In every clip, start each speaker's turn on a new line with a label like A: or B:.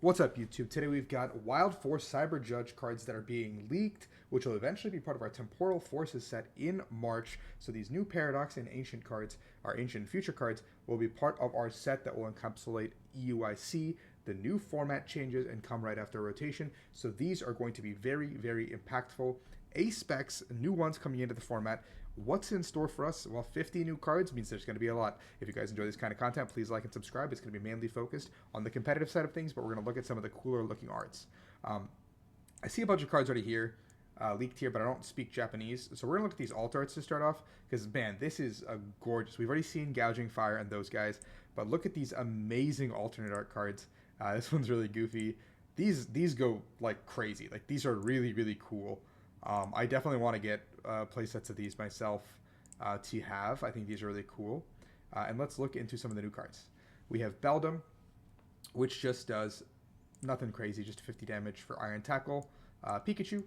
A: What's up, YouTube? Today we've got Wild Force Cyber Judge cards that are being leaked, which will eventually be part of our Temporal Forces set in March. So these new Paradox and Ancient cards, our Ancient Future cards, will be part of our set that will encapsulate EUIC. The new format changes and come right after rotation. So these are going to be very, very impactful. A-specs, new ones coming into the format. What's in store for us? Well, 50 new cards means there's going to be a lot. If you guys enjoy this kind of content, please like and subscribe. It's going to be mainly focused on the competitive side of things, but we're going to look at some of the cooler looking arts. I see a bunch of cards already here, leaked here, but I don't speak Japanese. So we're going to look at these alt arts to start off, because, man, this is a gorgeous. We've already seen Gouging Fire and those guys, but look at these amazing alternate art cards. This one's really goofy. These go, like, crazy. Like, these are really, really cool. I definitely want to get play sets of these myself to have. I think these are really cool. And let's look into some of the new cards. We have Beldum, which just does nothing crazy, just 50 damage for Iron Tackle. Pikachu,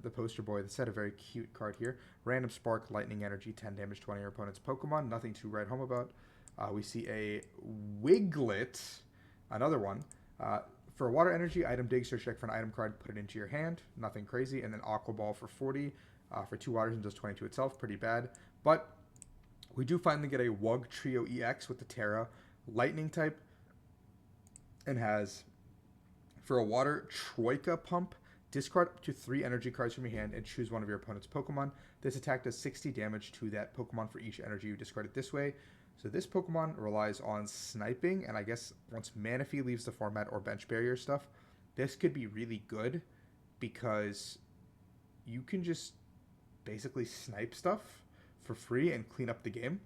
A: the poster boy, the set, a very cute card here. Random Spark, Lightning Energy, 10 damage to one of your opponent's Pokemon. Nothing to write home about. We see a Wiglet, another one. For water energy, item dig, search deck for an item card, put it into your hand. Nothing crazy. And then Aqua Ball for 40. For 2 waters and does 22 itself. Pretty bad. But we do finally get a Wug Trio EX with the Terra Lightning type. And has, for a water, Troika Pump. Discard up to 3 energy cards from your hand and choose one of your opponent's Pokemon. This attack does 60 damage to that Pokemon for each energy you discard it this way. So this Pokemon relies on sniping, and I guess once Manaphy leaves the format or bench barrier stuff, this could be really good because you can just basically snipe stuff for free and clean up the game.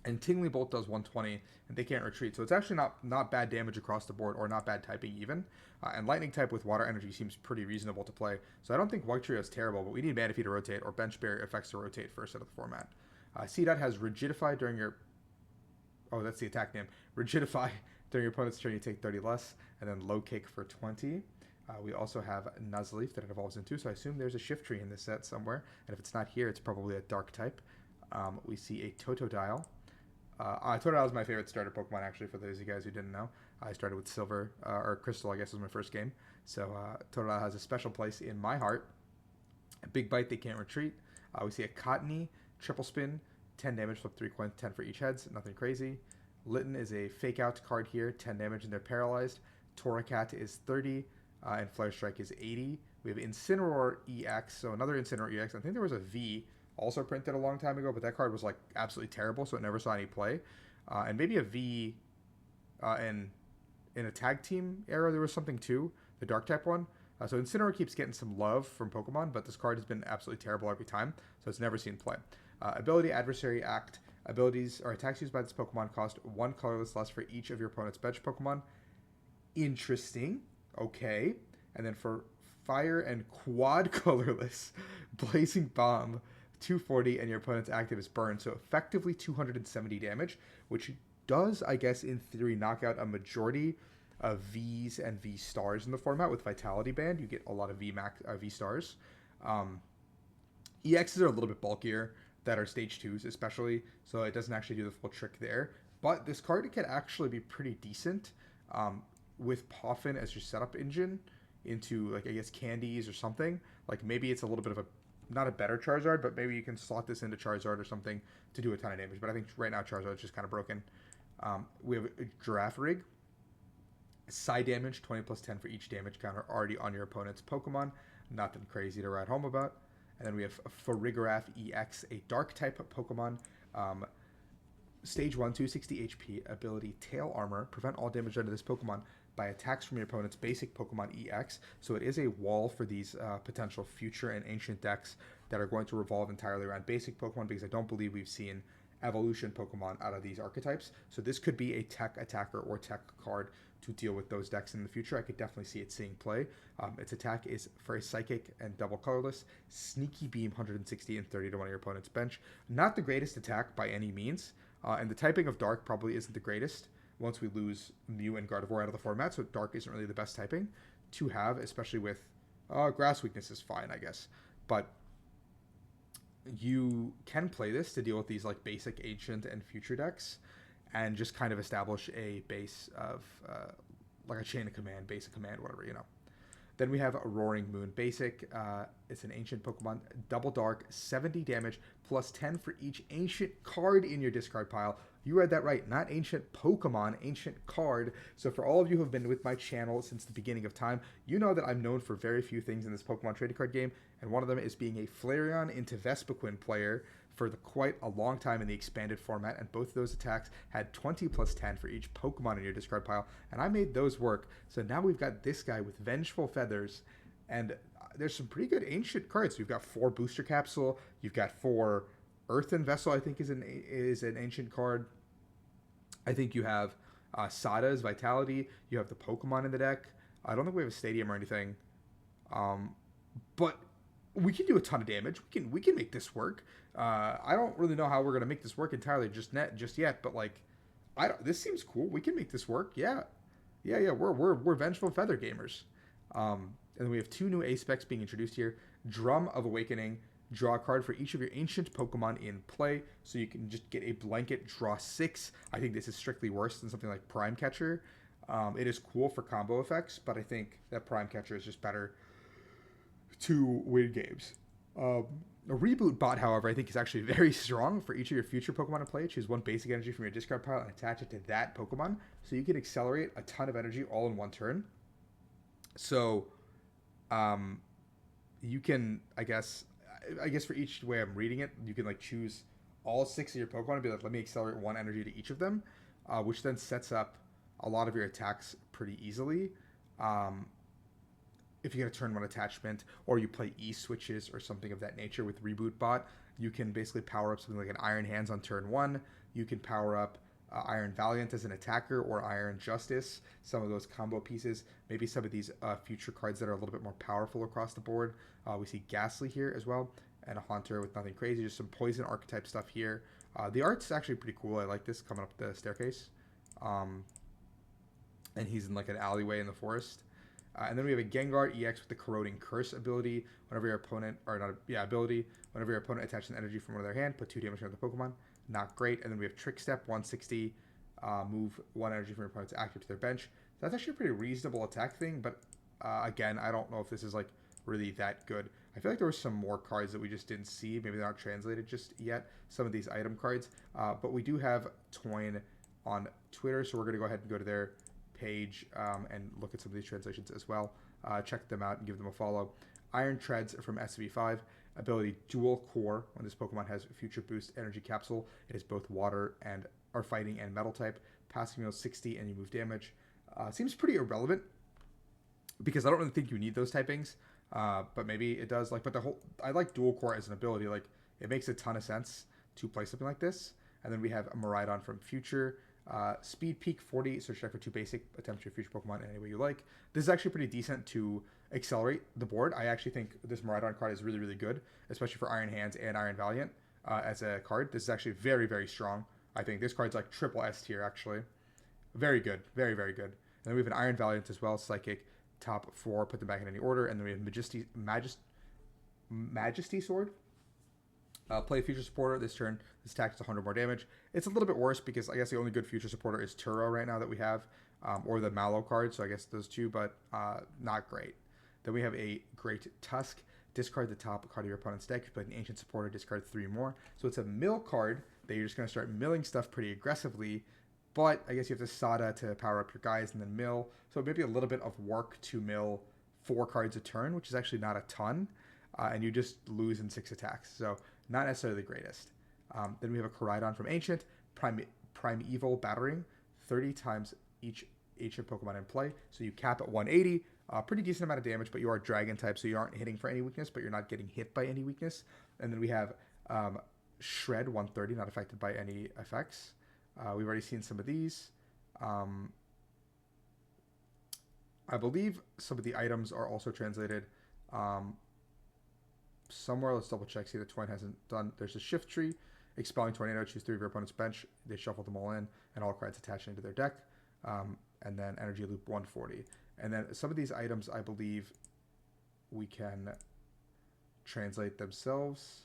A: And Tingly Bolt does 120, and they can't retreat. So it's actually not bad damage across the board, or not bad typing even. And Lightning type with Water Energy seems pretty reasonable to play. So I don't think White Trio is terrible, but we need Manaphy to rotate, or Bench Barrier effects to rotate first out of the format. C-Dot has Rigidify during your... Oh, that's the attack name. Rigidify during your opponent's turn, you take 30 less, and then Low Kick for 20. We also have Nuzleaf that it evolves into, so I assume there's a Shift Tree in this set somewhere, and if it's not here, it's probably a Dark type. We see a Totodile. Totodile is my favorite starter Pokemon, actually, for those of you guys who didn't know. I started with Silver, or Crystal, I guess was my first game. So Totodile has a special place in my heart. A Big Bite, they can't retreat. We see a Cottony, Triple Spin, 10 damage, flip 3 coins, 10 for each heads, nothing crazy. Litten is a fake out card here, 10 damage and they're paralyzed. Torracat is 30, and Flare Strike is 80. We have Incineroar EX, so another Incineroar EX. I think there was a V also printed a long time ago, but that card was like absolutely terrible, so it never saw any play. And maybe a V in a tag team era, there was something too, the Dark type one. So Incineroar keeps getting some love from Pokemon, but this card has been absolutely terrible every time, so it's never seen play. Ability, Adversary, Act. Abilities or attacks used by this Pokemon cost 1 colorless less for each of your opponent's bench Pokemon. Interesting. Okay. And then for Fire and Quad colorless, Blazing Bomb, 240, and your opponent's active is Burn. So effectively 270 damage, which does, I guess, in theory, knock out a majority of Vs and V stars in the format. With Vitality Band, you get a lot of V stars. EXs are a little bit bulkier, that are stage 2s especially, so it doesn't actually do the full trick there. But this card can actually be pretty decent with Poffin as your setup engine into, like, I guess, Candies or something. Like, maybe it's a little bit of a, not a better Charizard, but maybe you can slot this into Charizard or something to do a ton of damage. But I think right now Charizard is just kind of broken. We have a Giraffe Rig. Side damage, 20 plus 10 for each damage counter already on your opponent's Pokemon. Nothing crazy to write home about. And then we have Farigiraf EX, a Dark type Pokemon. Stage 1, 260 HP, ability Tail Armor. Prevent all damage done to this Pokemon by attacks from your opponent's basic Pokemon EX. So it is a wall for these potential future and ancient decks that are going to revolve entirely around basic Pokemon, because I don't believe we've seen evolution Pokemon out of these archetypes. So this could be a tech attacker or tech card to deal with those decks in the future. I could definitely see it seeing play. Its attack is for a Psychic and double colorless. Sneaky Beam, 160 and 30 to one of your opponent's bench. Not the greatest attack by any means. And the typing of Dark probably isn't the greatest once we lose Mew and Gardevoir out of the format, so Dark isn't really the best typing to have, especially with Grass Weakness is fine, I guess. But you can play this to deal with these like basic ancient and future decks and just kind of establish a base of like a Chain of Command, Basic Command, whatever, you know. Then we have a Roaring Moon Basic. It's an ancient Pokemon, double dark, 70 damage, plus 10 for each ancient card in your discard pile. You read that right, not ancient Pokemon, ancient card. So for all of you who have been with my channel since the beginning of time, you know that I'm known for very few things in this Pokemon trading card game, and one of them is being a Flareon into Vespiquen player for quite a long time in the expanded format, and both of those attacks had 20 plus 10 for each Pokemon in your discard pile, and I made those work. So now we've got this guy with Vengeful Feathers, and there's some pretty good ancient cards. You've got 4 Booster Capsule, you've got 4 Earthen Vessel, I think is an ancient card. I think you have Sada's Vitality, you have the Pokemon in the deck. I don't think we have a Stadium or anything, but we can do a ton of damage. We can make this work. I don't really know how we're gonna make this work entirely just yet, but like, this seems cool. We can make this work. Yeah. We're Vengeful Feather gamers. And then we have 2 new A specs being introduced here. Drum of Awakening. Draw a card for each of your ancient Pokemon in play, so you can just get a blanket draw 6. I think this is strictly worse than something like Prime Catcher. It is cool for combo effects, but I think that Prime Catcher is just better to win games. A Reboot Bot, however, I think is actually very strong for each of your future Pokemon in play. Choose 1 basic energy from your discard pile and attach it to that Pokemon, so you can accelerate a ton of energy all in one turn. So, you can, I guess for each way I'm reading it, you can like choose all 6 of your Pokemon and be like, let me accelerate 1 energy to each of them, which then sets up a lot of your attacks pretty easily. If you get a turn 1 attachment, or you play E-switches or something of that nature with Reboot Bot, you can basically power up something like an Iron Hands on turn 1. You can power up Iron Valiant as an attacker, or Iron Justice, some of those combo pieces. Maybe some of these future cards that are a little bit more powerful across the board. We see Ghastly here as well, and a Haunter with nothing crazy, just some Poison archetype stuff here. The art's actually pretty cool. I like this coming up the staircase. And he's in like an alleyway in the forest. And then we have a Gengar EX with the Corroding Curse ability. Whenever your opponent, whenever your opponent attaches an energy from one of their hand, put 2 damage on the Pokemon. Not great. And then we have Trick Step, 160. Move 1 energy from your opponent's active to their bench. That's actually a pretty reasonable attack thing, but again, I don't know if this is like really that good. I feel like there were some more cards that we just didn't see. Maybe they're not translated just yet, some of these item cards. But we do have Toyn on Twitter, so we're going to go ahead and go to their page and look at some of these translations as well. Check them out and give them a follow. Iron Treads from SV5. Ability Dual Core. When this Pokemon has Future Boost Energy Capsule, it is both water and fighting and metal type. Passing wheel 60 and you move damage. Seems pretty irrelevant because I don't really think you need those typings. But maybe it does. I like Dual Core as an ability. Like, it makes a ton of sense to play something like this. And then we have a Miraidon from Future. Speed Peak 40, so check for 2 basic, attempt your future Pokemon in any way you like. This is actually pretty decent to accelerate the board. I actually think this Miraidon card is really, really good, especially for Iron Hands and Iron Valiant as a card. This is actually very, very strong. I think this card's like triple S tier, actually. Very good. Very, very good. And then we have an Iron Valiant as well, Psychic, top 4, put them back in any order. And then we have Majesty Sword. Play a future supporter this turn. This attack is 100 more damage. It's a little bit worse because I guess the only good future supporter is Turo right now that we have, or the Mallow card. So I guess those 2, but not great. Then we have a Great Tusk. Discard the top card of your opponent's deck. If you play an ancient supporter, discard 3 more. So it's a mill card that you're just going to start milling stuff pretty aggressively. But I guess you have to Sada to power up your guys and then mill. So maybe a little bit of work to mill 4 cards a turn, which is actually not a ton. And you just lose in 6 attacks. So not necessarily the greatest. Then we have a Koraidon from Ancient. Primeval Battering. 30 times each ancient Pokemon in play. So you cap at 180. Pretty decent amount of damage, but you are Dragon type, so you aren't hitting for any weakness, but you're not getting hit by any weakness. And then we have Shred 130, not affected by any effects. We've already seen some of these. I believe some of the items are also translated somewhere. Let's double check, see that Twine hasn't done. There's a Shift Tree. Expelling Tornado, choose 3 of your opponent's bench. They shuffle them all in, and all cards attached into their deck. And then Energy Loop 140. And then some of these items, I believe, we can translate themselves.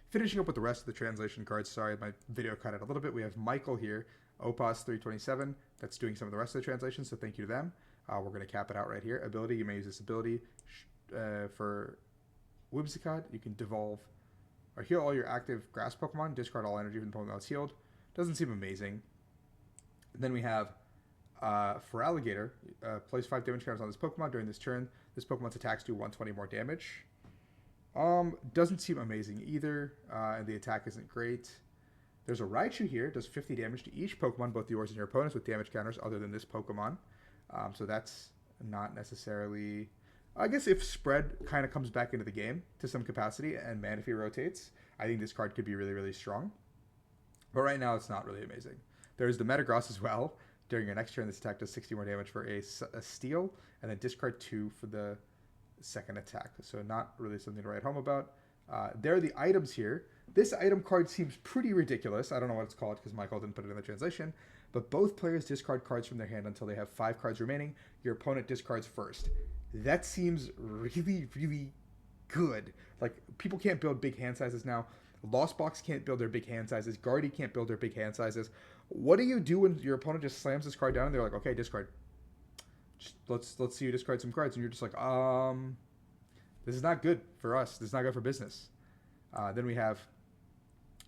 A: Finishing up with the rest of the translation cards. Sorry, my video cut out a little bit. We have Michael here. Opos 327, that's doing some of the rest of the translations, so thank you to them. We're going to cap it out right here. Ability, you may use this ability for Whimsicott. You can devolve or heal all your active grass Pokemon, discard all energy from the Pokemon that's healed. Doesn't seem amazing. And then we have for Alligator, place 5 damage counters on this Pokemon during this turn. This Pokemon's attacks do 120 more damage. Doesn't seem amazing either, and the attack isn't great. There's a Raichu here, does 50 damage to each Pokemon, both yours and your opponents, with damage counters other than this Pokemon. So that's not necessarily... I guess if Spread kind of comes back into the game to some capacity and Manaphy rotates, I think this card could be really, really strong. But right now, it's not really amazing. There's the Metagross as well. During your next turn, this attack does 60 more damage for a Steel, and then discard 2 for the second attack. So not really something to write home about. There are the items here. This item card seems pretty ridiculous. I don't know what it's called because Michael didn't put it in the translation. But both players discard cards from their hand until they have 5 cards remaining. Your opponent discards first. That seems really, really good. Like, people can't build big hand sizes now. Lost Box can't build their big hand sizes. Guardy can't build their big hand sizes. What do you do when your opponent just slams this card down and they're like, okay, discard. Just, let's see you discard some cards. And you're just like, this is not good for us. This is not good for business. Then we have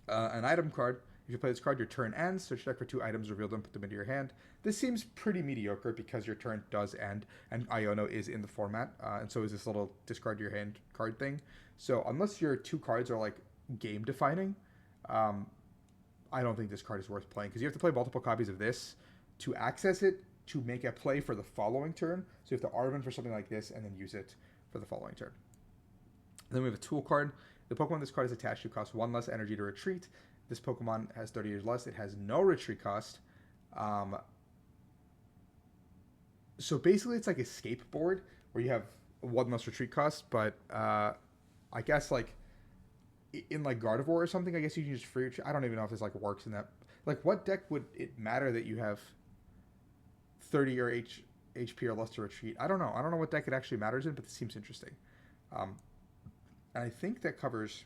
A: an item card. If you play this card, your turn ends. Search deck for 2 items, reveal them, put them into your hand. This seems pretty mediocre because your turn does end, and Iono is in the format, and so is this little discard your hand card thing. So unless your 2 cards are like game defining, I don't think this card is worth playing because you have to play multiple copies of this to access it to make a play for the following turn. So you have to Arven for something like this and then use it for the following turn. And then we have a tool card. The Pokemon this card is attached to costs 1 less energy to retreat. This Pokemon has 30 years less. It has no retreat cost. So basically it's like escape board where you have 1 less retreat cost, but I guess like in like Gardevoir or something, I guess you can just free retreat. I don't even know if this like works in that. Like, what deck would it matter that you have 30 or HP or less to retreat? I don't know. I don't know what deck it actually matters in, but this seems interesting. And I think that covers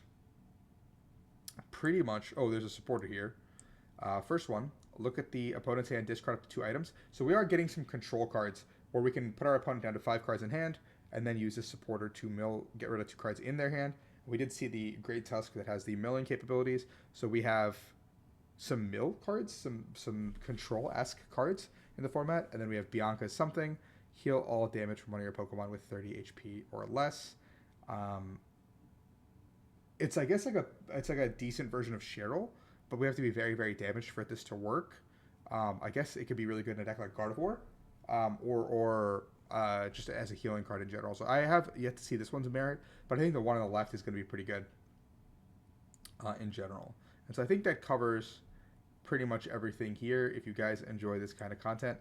A: pretty much... Oh, there's a supporter here. First one, look at the opponent's hand, discard up to 2 items. So we are getting some control cards where we can put our opponent down to 5 cards in hand and then use this supporter to get rid of 2 cards in their hand. We did see the Great Tusk that has the milling capabilities. So we have some mill cards, some control-esque cards in the format. And then we have Bianca's something. Heal all damage from one of your Pokemon with 30 HP or less. It's, I guess, like a decent version of Cheryl, but we have to be very, very damaged for this to work. I guess it could be really good in a deck like Gardevoir, or just as a healing card in general. So I have yet to see this one's merit, but I think the one on the left is going to be pretty good in general. And so I think that covers pretty much everything here. If you guys enjoy this kind of content,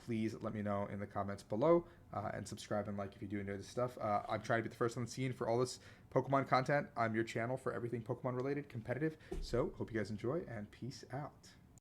A: please let me know in the comments below, and subscribe and like if you do enjoy this stuff. I'm trying to be the first on the scene for all this Pokemon content. I'm your channel for everything Pokemon related, competitive. So hope you guys enjoy, and peace out.